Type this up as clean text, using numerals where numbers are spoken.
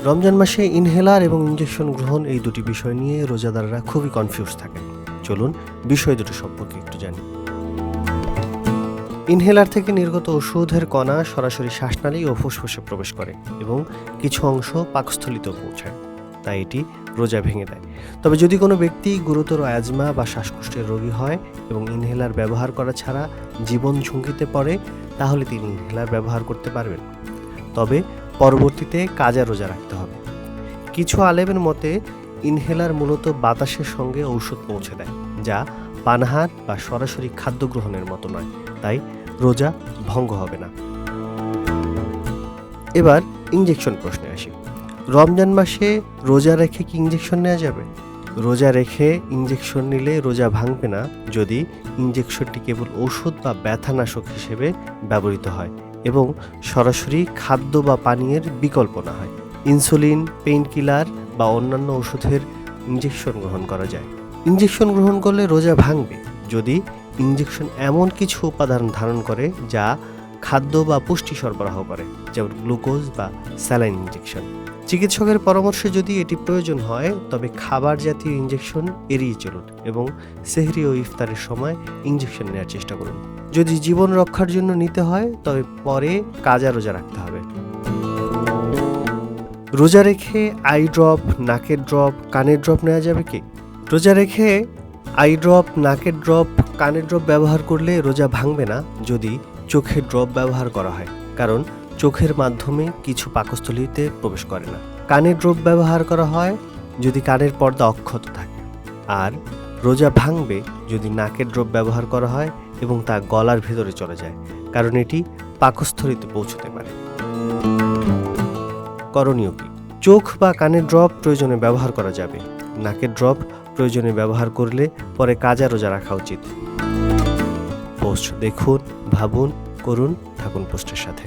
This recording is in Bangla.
রমজান মাসে ইনহেলার এবং ইনজেকশন গ্রহণ এই দুটি বিষয় নিয়ে রোজাদাররা খুবই কনফিউজ থাকেন। চলুন বিষয় দুটো সম্পর্কে একটু জানি। ইনহেলার থেকে নির্গত ওষুধের কণা সরাসরি শ্বাসনালী ও ফুসফুসে প্রবেশ করে এবং কিছু অংশ পাকস্থলিতেও পৌঁছায়, তাই এটি রোজা ভেঙে দেয়। তবে যদি কোনো ব্যক্তি গুরুতর অ্যাজমা বা শ্বাসকষ্টের রোগী হয় এবং ইনহেলার ব্যবহার করা ছাড়া জীবন ঝুঁকিতে পড়ে, তাহলে তিনি ইনহেলার ব্যবহার করতে পারবেন, তবে পরবর্তীতে কাজা রোজা রাখতে হবে। কিছু আলেমের মতে ইনহেলার মূলত বাতাসের সঙ্গে ঔষধ পৌঁছে দেয়, যা পানাহার বা সরাসরি খাদ্য গ্রহণের মতো নয়, তাই রোজা ভঙ্গ হবে না। এবার ইনজেকশন প্রশ্নে আসি। রমজান মাসে রোজা রেখে কি ইনজেকশন নেওয়া যাবে? রোজা রেখে ইনজেকশন নিলে রোজা ভাঙবে না যদি ইনজেকশনটি কেবল ওষুধ বা ব্যথানাশক হিসেবে ব্যবহৃত হয় এবং সরাসরি খাদ্য বা পানীয়ের বিকল্প না হয়। ইনসুলিন, পেইনকিলার বা অন্যান্য ওষুধের ইনজেকশন গ্রহণ করা যায়। ইনজেকশন গ্রহণ করলে রোজা ভাঙবে যদি ইনজেকশন এমন কিছু উপাদান ধারণ করে যা খাদ্য বা পুষ্টি সরবরাহ করে, যেমন গ্লুকোজ বা স্যালাইন ইনজেকশন। চিকিৎসকের পরামর্শে যদি এটি প্রয়োজন হয়, তবে খাবার জাতীয় ইনজেকশন এড়িয়ে চলুন এবং সেহরি ও ইফতারের সময় ইনজেকশন নেওয়ার চেষ্টা করুন। যদি জীবন রক্ষার জন্য নিতে হয়, তবে পরে কাজা রোজা রাখতে হবে। রোজা রেখে আই ড্রপ, নাকের ড্রপ, কানের ড্রপ নেওয়া যাবে কি? রোজা রেখে আই ড্রপ, নাকের ড্রপ, কানের ড্রপ ব্যবহার করলে রোজা ভাঙবে না যদি চোখের ড্রপ ব্যবহার করা হয়, কারণ চোখের মাধ্যমে কিছু পাকস্থলীতে প্রবেশ করে না। কানের ড্রপ ব্যবহার করা হয় যদি কানের পর্দা অক্ষত থাকে, আর রোজা ভাঙবে যদি নাকের ড্রপ ব্যবহার করা হয় এবং তা গলার ভেতরে চলে যায়, কারণ এটি পাকস্থলীতে পৌঁছতে পারে। করণীয় কি? চোখ বা কানের ড্রপ প্রয়োজনে ব্যবহার করা যাবে। নাকের ড্রপ প্রয়োজনে ব্যবহার করলে পরে কাজা রোজা রাখা উচিত। পোস্ট দেখুন, ভাবুন, করুন, থাকুন পোস্টের সাথে।